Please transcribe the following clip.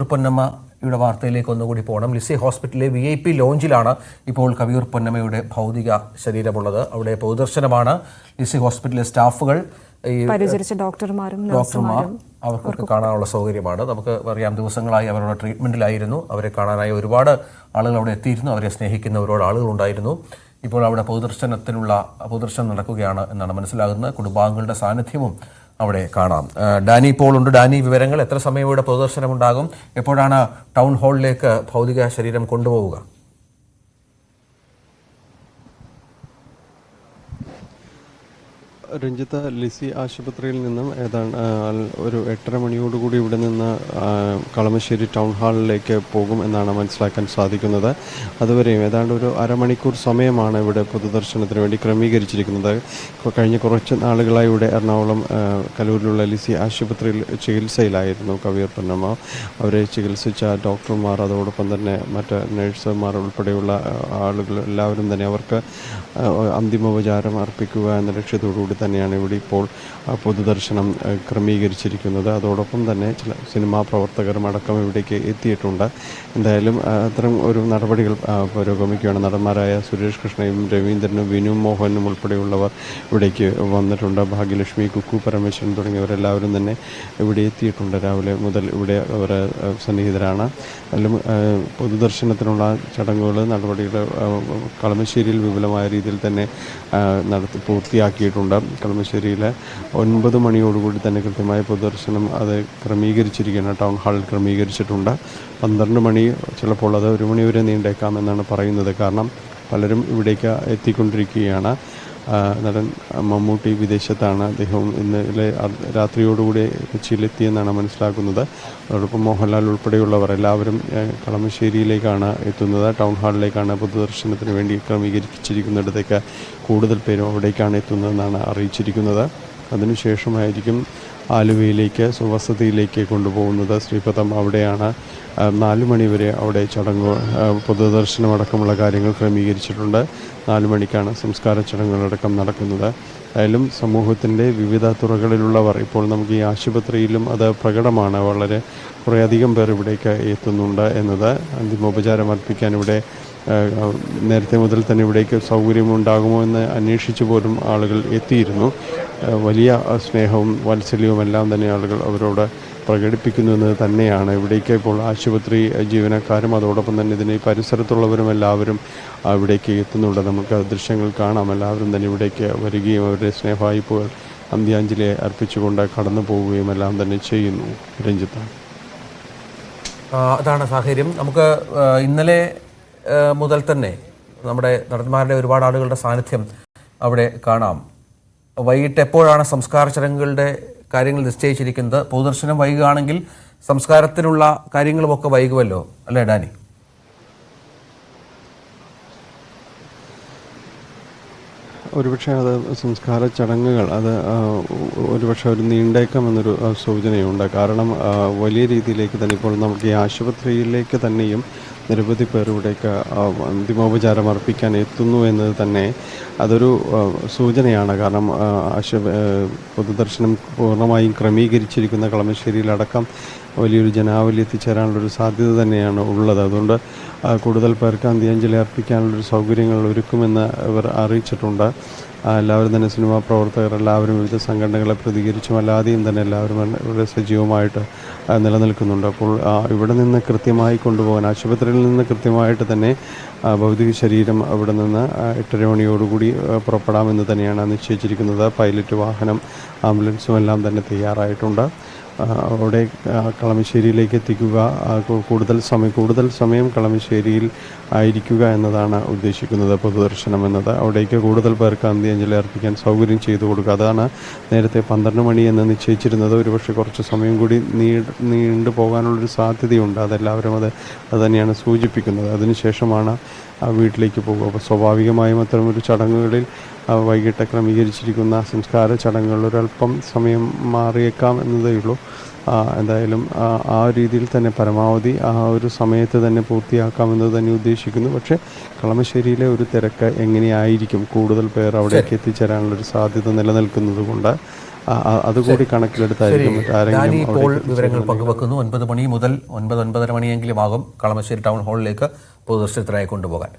പൊന്നമ്മയുടെ വാർത്തയിലേക്ക് ഒന്നുകൂടി പോകണം. ലിസി ഹോസ്പിറ്റലിലെ VIP ലോഞ്ചിലാണ് ഇപ്പോൾ കവിയൂർ പൊന്നമ്മയുടെ ഭൗതിക ശരീരമുള്ളത്. അവിടെ പൊതുദർശനമാണ്. ലിസി ഹോസ്പിറ്റലിലെ സ്റ്റാഫുകൾ, പരിചരിച്ച ഡോക്ടർ അവർക്കൊക്കെ കാണാനുള്ള സൗകര്യമാണ്. നമുക്ക് അറിയാം, ദിവസങ്ങളായി അവരുടെ ട്രീറ്റ്മെന്റിലായിരുന്നു. അവരെ കാണാനായി ഒരുപാട് ആളുകൾ അവിടെ എത്തിയിരുന്നു. അവരെ സ്നേഹിക്കുന്ന ഒരുപാട് ആളുകളുണ്ടായിരുന്നു. ഇപ്പോൾ അവിടെ പൊതുദർശനം നടക്കുകയാണ് എന്നാണ് മനസ്സിലാകുന്നത്. കുടുംബാംഗങ്ങളുടെ സാന്നിധ്യവും അവിടെ കാണാം. ഡാനി ഇപ്പോൾ ഉണ്ട്. ഡാനി, വിവരങ്ങൾ, എത്ര സമയം ഇവിടെ പൊതുദർശനം ഉണ്ടാകും? എപ്പോഴാണ് ടൗൺ ഹാളിലേക്ക് ഭൗതിക ശരീരം കൊണ്ടുപോവുക? രഞ്ജിത്ത്, ലിസി ആശുപത്രിയിൽ നിന്നും ഏതാണ്ട് ഒരു 8:30 മണിയോടുകൂടി ഇവിടെ നിന്ന് കളമശ്ശേരി ടൗൺ ഹാളിലേക്ക് പോകും എന്നാണ് മനസ്സിലാക്കാൻ സാധിക്കുന്നത്. അതുവരെയും ഏതാണ്ട് ഒരു അരമണിക്കൂർ സമയമാണ് ഇവിടെ പൊതുദർശനത്തിന് വേണ്ടി ക്രമീകരിച്ചിരിക്കുന്നത്. കഴിഞ്ഞ കുറച്ച് നാളുകളായി ഇവിടെ എറണാകുളം കലൂരിലുള്ള ലിസി ആശുപത്രിയിൽ ചികിത്സയിലായിരുന്നു കവിയൂർ പൊന്നമ്മ. അവരെ ചികിത്സിച്ച ഡോക്ടർമാർ, അതോടൊപ്പം തന്നെ മറ്റ് നഴ്സുമാർ ഉൾപ്പെടെയുള്ള ആളുകൾ എല്ലാവരും തന്നെ അവർക്ക് അന്തിമോപചാരം അർപ്പിക്കുക എന്ന ലക്ഷ്യത്തോടുകൂടി തന്നെയാണ് ഇവിടെ ഇപ്പോൾ പൊതുദർശനം ക്രമീകരിച്ചിരിക്കുന്നത്. അതോടൊപ്പം തന്നെ ചില സിനിമാ പ്രവർത്തകരും അടക്കം ഇവിടേക്ക് എത്തിയിട്ടുണ്ട്. എന്തായാലും അത്തരം ഒരു നടപടികൾ പുരോഗമിക്കുകയാണ്. നടന്മാരായ സുരേഷ് കൃഷ്ണയും രവീന്ദ്രനും വിനു മോഹനും ഉൾപ്പെടെയുള്ളവർ ഇവിടേക്ക് വന്നിട്ടുണ്ട്. ഭാഗ്യലക്ഷ്മി, കുക്കു പരമേശ്വരൻ തുടങ്ങിയവരെല്ലാവരും തന്നെ ഇവിടെ എത്തിയിട്ടുണ്ട്. രാവിലെ മുതൽ ഇവിടെ അവർ സന്നിഹിതരാണ്. അതിലും പൊതുദർശനത്തിനുള്ള ചടങ്ങുകൾ, നടപടികൾ കളമശ്ശേരിയിൽ വിപുലമായ രീതിയിൽ തന്നെ പൂർത്തിയാക്കിയിട്ടുണ്ട്. കളമശ്ശേരിയിലെ 9 മണിയോടുകൂടി തന്നെ കൃത്യമായ പൊതുദർശനം അത് ക്രമീകരിച്ചിരിക്കുകയാണ്. ടൗൺ ഹാളിൽ ക്രമീകരിച്ചിട്ടുണ്ട്. 12 മണി, ചിലപ്പോൾ അത് 1 മണി വരെ നീണ്ടേക്കാമെന്നാണ് പറയുന്നത്. കാരണം പലരും ഇവിടേക്ക് എത്തിക്കൊണ്ടിരിക്കുകയാണ്. നടൻ മമ്മൂട്ടി വിദേശത്താണ്. അദ്ദേഹം ഇന്നലെ രാത്രിയോടുകൂടി കൊച്ചിയിലെത്തിയെന്നാണ് മനസ്സിലാക്കുന്നത്. അതോടൊപ്പം മോഹൻലാൽ ഉൾപ്പെടെയുള്ളവർ എല്ലാവരും കളമശ്ശേരിയിലേക്കാണ് എത്തുന്നത്. ടൗൺ ഹാളിലേക്കാണ് പൊതുദർശനത്തിന് വേണ്ടി ക്രമീകരിച്ചിരിക്കുന്നിടത്തേക്ക് കൂടുതൽ പേരും അവിടേക്കാണ് എത്തുന്നതെന്നാണ് അറിയിച്ചിരിക്കുന്നത്. അതിനുശേഷമായിരിക്കും ആലുവയിലേക്ക് സ്വവസതിയിലേക്ക് കൊണ്ടുപോകുന്നത്. ശ്രീപദം അവിടെയാണ് 4 മണി വരെ അവിടെ ചടങ്ങ്, പൊതുദർശനമടക്കമുള്ള കാര്യങ്ങൾ ക്രമീകരിച്ചിട്ടുണ്ട്. 4 മണിക്കാണ് സംസ്കാര ചടങ്ങുകളടക്കം നടക്കുന്നത്. അതിലും സമൂഹത്തിൻ്റെ വിവിധ തുറകളിലുള്ളവർ ഇപ്പോൾ നമുക്ക് ഈ ആശുപത്രിയിലും അത് പ്രകടമാണ്. വളരെ കുറേയധികം പേർ ഇവിടേക്ക് എത്തുന്നുണ്ട് എന്നത്. അന്തിമോപചാരം അർപ്പിക്കാൻ ഇവിടെ നേരത്തെ മുതൽ തന്നെ ഇവിടേക്ക് സൗകര്യമുണ്ടാകുമോ എന്ന് അന്വേഷിച്ചു പോലും ആളുകൾ എത്തിയിരുന്നു. വലിയ സ്നേഹവും വാത്സല്യവും എല്ലാം തന്നെ ആളുകൾ അവരോട് പ്രകടിപ്പിക്കുന്നു എന്ന് തന്നെയാണ്. ഇവിടേക്ക് ഇപ്പോൾ ആശുപത്രി ജീവനക്കാരും അതോടൊപ്പം തന്നെ ഇതിന് പരിസരത്തുള്ളവരും എല്ലാവരും ഇവിടേക്ക് എത്തുന്നുണ്ട്. നമുക്ക് ദൃശ്യങ്ങൾ കാണാം. എല്ലാവരും തന്നെ ഇവിടേക്ക് വരികയും അവരുടെ സ്നേഹവായ്പകൾ അന്ത്യാഞ്ജലി അർപ്പിച്ചുകൊണ്ട് കടന്നു പോവുകയും എല്ലാം തന്നെ ചെയ്യുന്നു. രഞ്ജിത്ത്, അതാണ് സാഹചര്യം. നമുക്ക് ഇന്നലെ മുതൽ തന്നെ നമ്മുടെ നടന്മാരുടെ ഒരുപാട് ആളുകളുടെ സാന്നിധ്യം അവിടെ കാണാം. വൈകിട്ട് എപ്പോഴാണ് സംസ്കാര ചടങ്ങുകളുടെ കാര്യങ്ങൾ നിശ്ചയിച്ചിരിക്കുന്നത്? പൊതുദർശനം വൈകുകയാണെങ്കിൽ സംസ്കാരത്തിനുള്ള കാര്യങ്ങളുമൊക്കെ വൈകുമല്ലോ, അല്ലേ ഡാനി? ഒരുപക്ഷെ അത് സംസ്കാര ചടങ്ങുകൾ അത് ഒരുപക്ഷെ ഒരു നീണ്ടേക്കാമെന്നൊരു സൂചനയുണ്ട്. കാരണം വലിയ രീതിയിലേക്ക് തന്നെ ഇപ്പോൾ നമുക്ക് ഈ ആശുപത്രിയിലേക്ക് തന്നെയും നിരവധി പേർ ഇവിടേക്ക് അന്തിമോപചാരം അർപ്പിക്കാൻ എത്തുന്നു എന്നത് തന്നെ അതൊരു സൂചനയാണ്. കാരണം പൊതുദർശനം പൂർണ്ണമായും ക്രമീകരിച്ചിരിക്കുന്ന കളമശ്ശേരിയിലടക്കം വലിയൊരു ജനാവലി എത്തിച്ചേരാനുള്ളൊരു സാധ്യത തന്നെയാണ് ഉള്ളത്. അതുകൊണ്ട് കൂടുതൽ പേർക്ക് അന്ത്യാഞ്ജലി അർപ്പിക്കാനുള്ളൊരു സൗകര്യങ്ങൾ ഒരുക്കുമെന്ന് ഇവർ അറിയിച്ചിട്ടുണ്ട്. എല്ലാവരും തന്നെ സിനിമാ പ്രവർത്തകർ എല്ലാവരും വിവിധ സംഘടനകളെ പ്രതികരിച്ചും അല്ലാതെയും തന്നെ എല്ലാവരും ഇവിടെ സജീവമായിട്ട് നിലനിൽക്കുന്നുണ്ട്. അപ്പോൾ ഇവിടെ നിന്ന് കൃത്യമായി കൊണ്ടുപോകാൻ, ആശുപത്രിയിൽ നിന്ന് കൃത്യമായിട്ട് തന്നെ ഭൗതിക ശരീരം അവിടെ നിന്ന് 8:30 മണിയോടുകൂടി പുറപ്പെടാമെന്ന് തന്നെയാണ് നിശ്ചയിച്ചിരിക്കുന്നത്. പൈലറ്റ് വാഹനം, ആംബുലൻസും എല്ലാം തന്നെ തയ്യാറായിട്ടുണ്ട്. അവിടെ കളമശ്ശേരിയിലേക്ക് എത്തിക്കുക, കൂടുതൽ സമയം കളമശ്ശേരിയിൽ ആയിരിക്കുക എന്നതാണ് ഉദ്ദേശിക്കുന്നത് പൊതുദർശനം എന്നത്. അവിടേക്ക് കൂടുതൽ പേർക്ക് അന്ത്യാഞ്ജലി അർപ്പിക്കാൻ സൗകര്യം ചെയ്തു കൊടുക്കുക. അതാണ് നേരത്തെ 12 മണി എന്ന് നിശ്ചയിച്ചിരുന്നത്. ഒരുപക്ഷെ കുറച്ച് സമയം കൂടി നീണ്ടു പോകാനുള്ളൊരു സാധ്യതയുണ്ട്. അതെല്ലാവരും അത് തന്നെയാണ് സൂചിപ്പിക്കുന്നത്. അതിനുശേഷമാണ് വീട്ടിലേക്ക് പോകുക. അപ്പോൾ സ്വാഭാവികമായും അത്തരമൊരു ചടങ്ങുകളിൽ വൈകിട്ട് ക്രമീകരിച്ചിരിക്കുന്ന സംസ്കാര ചടങ്ങുകൾ ഒരല്പം സമയം മാറിയേക്കാം എന്നതേ ഉള്ളൂ. എന്തായാലും ആ രീതിയിൽ തന്നെ പരമാവധി ആ ഒരു സമയത്ത് തന്നെ പൂർത്തിയാക്കാമെന്നത് തന്നെ ഉദ്ദേശിക്കുന്നു. പക്ഷേ കളമശ്ശേരിയിലെ ഒരു തിരക്ക് എങ്ങനെയായിരിക്കും, കൂടുതൽ പേർ അവിടേക്ക് എത്തിച്ചേരാനുള്ളൊരു സാധ്യത നിലനിൽക്കുന്നത് കൊണ്ട് അതുകൂടി കണക്കിലെടുത്തായിരിക്കും ഡാനി ആരെങ്കിലും ഇപ്പോൾ വിവരങ്ങൾ പങ്കുവെക്കുന്നു. 9 മണി മുതൽ 9-9:30 മണിയെങ്കിലും ആകും കളമശ്ശേരി ടൗൺ ഹാളിലേക്ക് പൊതുദർശനത്തിനായി കൊണ്ടുപോകാൻ.